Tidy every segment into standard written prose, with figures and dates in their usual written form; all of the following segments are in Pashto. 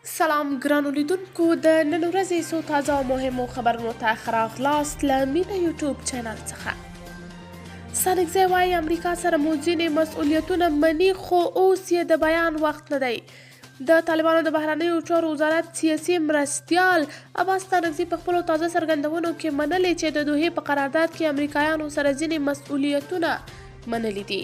سلام ګرانو لیدونکو د نن ورځې څو تازه او مهمو خبرونو ته ښه راغلاست له مینه یوټیوب چینل څخه. ستانکزی وایي امریکا سره مو ځینې مسؤلیتونه مني خو اوس یې د بیان وخت نه دی. د طالبانو د بهرنیو چارو وزارت سیاسي مرستیال عباس ستانکزي په خپلو تازه څرګندونو کې منلي چې د دوحې په قرارداد کې امریکایانو سره ځینې مسؤلیتونه منلي دي.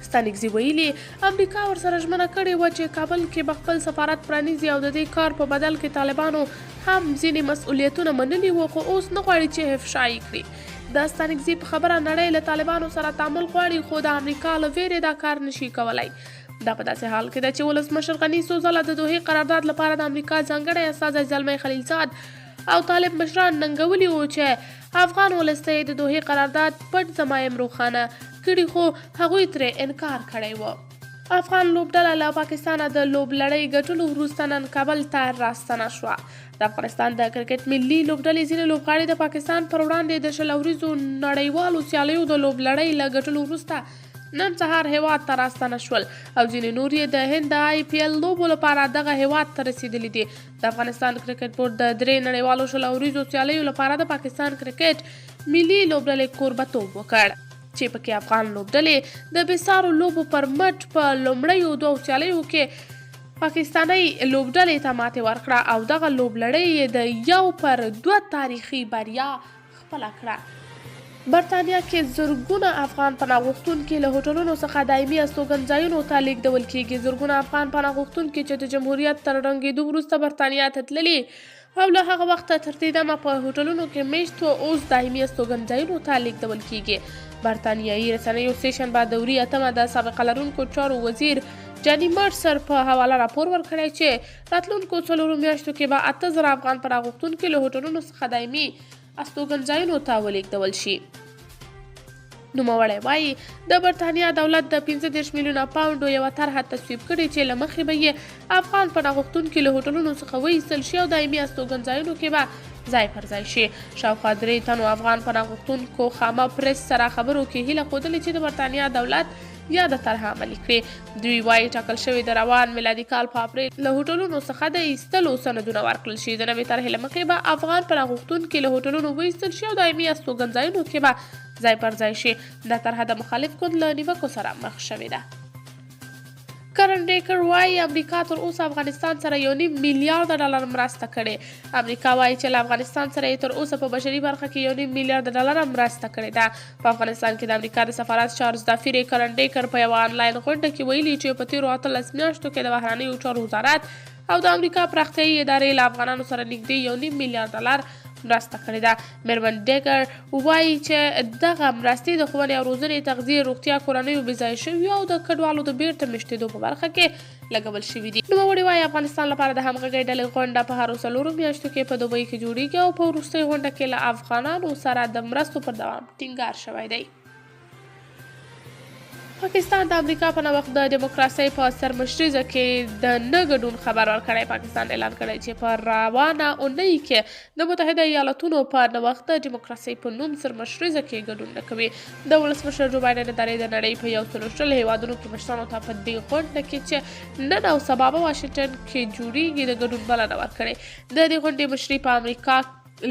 ستانکزي ویلي امریکا ورسره ژمنه کړې وه چې کابل کې به خپل سفارت پرانیزي او د دې کار په بدل کې طالبانو هم ځینې مسؤلیتونه منلي وو خو اوس نه غواړي چې افشا یې کړي. د ستانکزي په خبره نړۍ له طالبانو سره تعامل غواړي خو د امریکا له ویرې دا کار نشي کولی. دا په داسې حال کې ده چې ولسمشر غني څو ځله د دوحې قرارداد لپاره د امریکا ځانګړی استازی زلمی خلیلزاد او طالب مشران ننګولي وو چې افغان ولس ته یې د دوحې قرارداد پټ ضمایم روښانه کړي خو هغوی ترې انکار کړی و. افغان لوبډله له پاکستانه د لوب لړۍ ګټلو وروسته نن کابل ته راستنه شوه. د افغانستان د کرکټ ملي لوبډلې ځینې لوبغاړي د پاکستان پر وړاندې د 20 ورځو نړیوالو سیالیو د لوب لړۍ له ګټلو وروسته نن سهار هیواد ته راستنه شول او ځینې نور یې د هند د IPL لوبو لپاره دغه هیواد ته رسیدلي دي. د افغانستان کرکټ بورډ د 3 نړیوالو 20 ورځو سیالیو لپاره د پاکستان کرکټ ملي لوبډلې کوربتوب وکړ چې پکې افغان لوبډلې د بېسارو لوبو پر مټ په لومړیو 2 سیالیو کې پاکستاني لوبډلې ته ماتې ورکړه او دغه لوبلړۍ د 1-2 تاریخي بریا خپله کړه. برطانیه کې زرګونه افغان پناه غوښتونکي له هوټلونو څخه دایمي استوګنځایونو ته لیږدول کیږي. زرګونه افغان پناه غوښتونکي چې د جمهوریت تر ړنګېدو وروسته برطانیه ته تللي او له هغه وخته تر دې دمه په هوټلونو کې میشت و اوس دایمي استوګنځایونو ته لیږدول کیږي. برطانیایي رسنیو سه شنبه د وري 8 د سابقه لرونکو چارو وزیر جاني مرسر په حواله راپور ورکړی چې راتلونکو 4 میاشتو کې به 8000 افغان پناه غوښتونکي له هوټلونو څخه دایمي استوګنځایونو ته ولیږدول شي. نوموړی وایي د برطانیه دولت د 15 میلیونه پاونډو یوه طرحه تصویب کړې چې له مخې به یې افغان پناه غوښتونکي له هوټلونو څخه وایستل شي او دایمي استوګنځایونو کې به ځای پر ځای شي. شاوخوا 3 تنو افغان پناه غوښتونکو خامه پریس سره خبرو کې هیله ښودلې چې د برطانیه دولت یاده طرحه عملي کړي. دوی وایي ټاکل شوي د روان میلادي کال په اپریل له هوټلونو څخه د ایستلو سندونه ورکړل شي. د نوې طرحې له مخې به افغان پناه غوښتونکي له هوټلونو وایستل شي او دایمي استوګنځایونو کې به ځای پر ځای شي. دا طرحه د مخالف ګوند له نیوکو سره مخ شوې ده. کرن ډیکر وایي امریکا تر اوسه افغانستان سره 1.5 میلیارډ ډالر مرسته کړې. امریکا وایي چې له افغانستان سره یې تر اوسه په بشري برخه کې 1.5 میلیارډ ډالر مرسته کړې ده. په افغانستان کې د امریکا د سفارت چارج دافیر کرن ډیکر په یوه آنلاین غونډه کې ویلي چې په تیرو 18 میاشتو کې د بهرنیو چارو وزارت او د امریکا پراختیایي ادارې له افغانانو سره نږدې 1.5 میلیارډ ډالر مرسته کړې ده. میرمن ډیکر وایي چې دغه مرستې د ښوونې او روزنې، تغذیې، روغتیا، کورنیو بېځایه شویو او د کډوالو د بیرته میشتېدو په برخه کې لګول شوي دي. نوموړې وایي افغانستان لپاره د همغږۍ ډلې غونډه په هرو 4 میاشتو کې په دوبۍ کې جوړیږي او په وروستۍ غونډه کې له افغانانو سره د مرستو پر دوام ټینګار شوی دی. پاکستان د امریکا په نوښت د دیموکراسۍ په سرمشریزه کې د نه ګډون خبر ورکړی. پاکستان اعلان کړی چې په روانه اونۍ کې د متحده ایالاتونو په نوښت د دیموکراسۍ په نوم سرمشریزه کې ګډون نه کوي. د ولسمشر جو بایډن ادارې د نړۍ په 140 هیوادونو کې مشرانو ته په دې غونډه کې چې نن او سبا په واشنګټن کې جوړیږي د ګډون بلنه ورکړې. د دې غونډې مشري په امریکا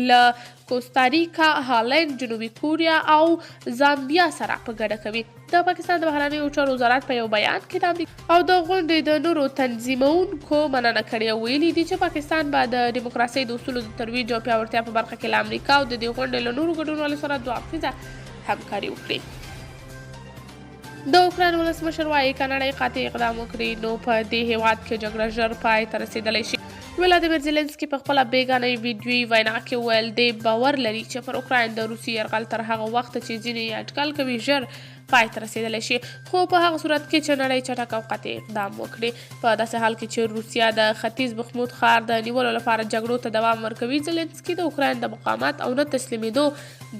له کوستاریکا، هالند، جنوبي کوریا او زامبیا سره په ګډه کوي. د پاکستان د بهرنیو چارو وزارت په یو بیان کې د امریکا او د غونډې د نورو تنظیمونکو مننه کړې او ویلي دي چې پاکستان به د دیموکراسۍ د اصولو د ترویج او پیاوړتیا په برخه کې له امریکا او د دې غونډې له نورو ګډونوالو سره 2 اړخیزه همکاري وکړي. د اوکراین ولسمشر وایي که نړۍ قاطع اقدام وکړي نو په دې هیواد کې جګړه ژر پای ته رسېدلی شي. ولادیمیر زیلنسکي په خپله بیګانۍ ویډیویي وینا کې ویل دی باور لري چې پر اوکراین د روسي یرغل تر هغه وخته چې ځینې یې اټکل کوي ژر پای ته رسېدلی شي، خو په هغه صورت کې چې نړۍ چټک او قاطع اقدام وکړي. په داسې حال کې چې روسیه د ختیځ بخموت ښار د نیولو لپاره جګړو ته دوام ورکوي، زیلنسکي د اوکراین د مقاومت او نه تسلیمېدو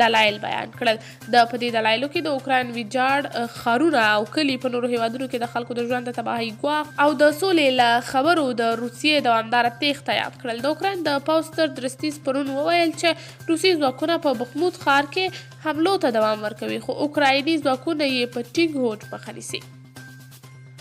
دلایل بیان کړل. د په دې دلایلو کې د اوکراین ویجاړ ښارونه او کلي، په نورو هیوادونو کې د خلکو د ژوند د تباهۍ ګواښ او د سولې له خبرو د روسیې دوامداره تېښته یاد کړل. د اوکراین د پوځ ستر درستیز پرون وویل چې روسي ځواکونه په بخموت ښار کې حملو ته دوام ورکوي، خو اوکرایني ځواکونه یې په ټینګ هوډ مخه نیسي.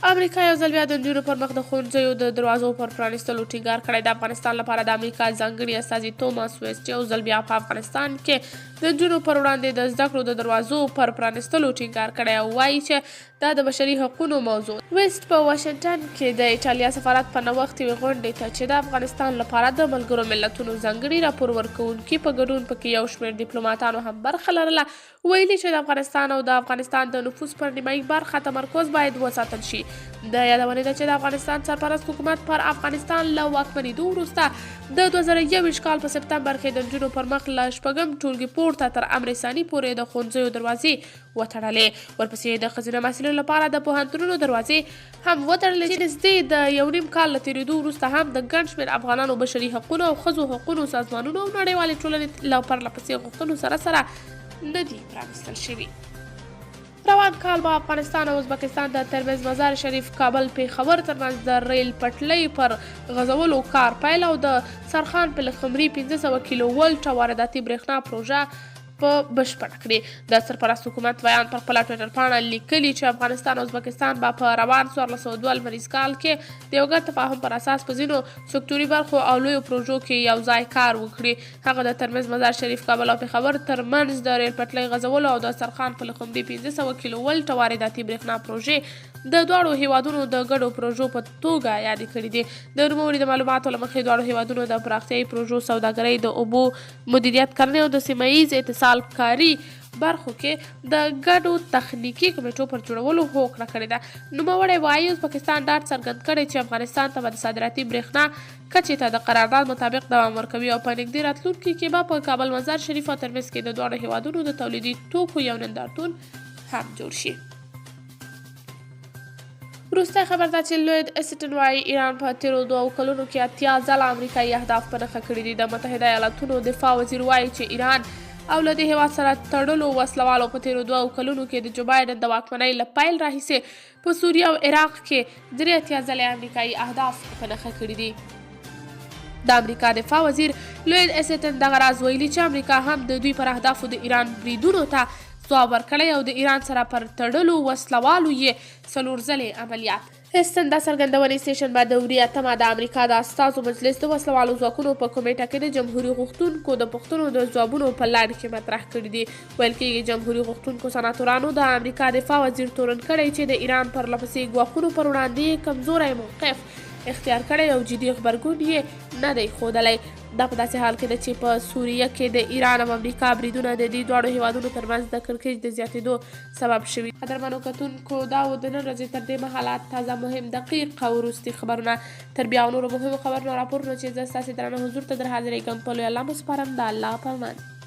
امریکا یو ځل بیا د نجونو پر مخ د ښوونځیو د دروازو پر پرانیستلو ټینګار کړی د افغانستان لپاره د امریکا ځانګړي استازي توماس ویسټ یو ځل بیا په افغانستان کې د نجونو پر وړاندې د زده کړو د دروازو پر پرانیستلو ټینګار کړی او وایي چې دا د بشري حقونو موضوع. ویسټ په واشنګټن کې د ایټالیا سفارت په نوښت یوې غونډې ته چې د افغانستان لپاره د ملګرو ملتونو ځانګړي راپور ورکوونکي په ګډون پکې یو شمېر ډیپلوماتانو هم برخه لرله، ویلي چې د افغانستان او د افغانستان د نفوس پر نیمایي برخه تمرکز باید وساتل شي. د یادونې ده چې د افغانستان سرپرست حکومت پر افغانستان له واکمنېدو وروسته د 2021 کال په سپتمبر کې د نجونو پر مخ له شپږم ټولګي پورته تر امر ثاني پورې د ښوونځیو دروازې وتړلې. ورپسې د ښځینه محصلینو لپاره د پوهنتونونو دروازې هم وتړلې چې نږدې د یو نیم کال له تېرېدو وروسته هم د ګڼ شمېر افغانانو بشري حقونو او ښځو حقونو سازمانونو او نړیوالې ټولنې له پرله پسې غوښتنو سره نه دي پرانیستل شوي. روان کال به افغانستان او ازبکستان د ترمز مزار شریف کابل پیښور ترمنځ د ریل پټلۍ پر غځولو کار پیل او د سرخان پلخمري 1500 کیلو ولټه وارداتي برېښنا پروژه په بشپړه کړې. د سرپرست حکومت ویان پر خپله ټویټر پاڼه لیکلي چې افغانستان او ازبکستان به په روان 1402 کال کې د یو ګډ تفاهم پر اساس په ځینو سکتوري برخو او لویو پروژو کې یو ځای کار وکړي. هغه د ترمز مزار شریف کابل او پیښور ترمنځ د ریل پټلۍ غځولو او د سرخان پلخمري 1500 کیلو ولټه وارداتي برېښنا پروژې د دواړو هیوادونو د ګډو پروژو په توګه یادې کړي دي. د نوموړي د معلوماتو له مخې دواړو هیوادونو د پراختیایي پروژو سوداګرۍ د اوبو مدیریت کرنې او د سیمه ییز اتصال کاري برخو کې د ګډو تخنیکي کمیټو پر جوړولو هوکړه کړې ده. نوموړی وایي ازبکستان ډاډ څرګند کړی چې افغانستان ته به د صادراتي برېښنا کچې ته د قرارداد مطابق دوام ورکوي او په نږدې راتلونکي کې به په کابل مزار شریف او ترمز کې د دواړو هیوادونو د تولیدي توکو یو نندارتون هم جوړ شي. وروستی خبر دا چې لوید اسټن وایي ایران په تېرو 2 کلونو کې 80 ځله امریکایي اهداف په نښه کړي دي. د متحده ایالاتونو دفاع وزیر وایي چې ایران او له دې هېواد سره تړلو وسلوالو په تېرو 2 کلونو کې د جو بایډن د واکمنۍ له پیل راهیسې په سوریه او عراق کې 83 ځلې امریکایي اهداف په نښه کړي دي. د امریکا دفاع وزیر لوید اسټن دغه راز ویلي چې امریکا هم د دوی پر اهدافو د ایران بریدونو ته ځواب ورکړی او د ایران سره پر تړلو وسلوالو یې 4 ځلې عملیات. اسټن دا څرګندونې سټېشنبه د وري 8 د امریکا د استازو مجلس د وسلوالو ځواکونو په کمیټه کې د جمهوري غوښتونکو د پوښتنو د ځوابونو په لړ کې مطرح کړي دي. ویل کېږي جمهوري غوښتونکو سناتورانو د امریکا دفاع وزیر تورن کړی چې د ایران پر لپسې ګواښونو پر وړاندې کمزوری موقف اختیار کړی او جدي غبرګون یې نه دی ښودلی. دا په داسې حال کې ده چې په سوریه کې د ایران او امریکا بریدونه د دې دواړو هیوادونو ترمنځ د کړکېچ د زیاتېدو سبب شوي. قدرمنو کتونکو دا و د نن ورځې تر دې مهاله تازه مهم دقیق او وروستي خبرونه. تر بیا او نورو مهمو خبرونو راپورونو چې زه ستاسې درانه حضور ته در حاضرېږم په لوی الله مو سپارم. د الله په امان.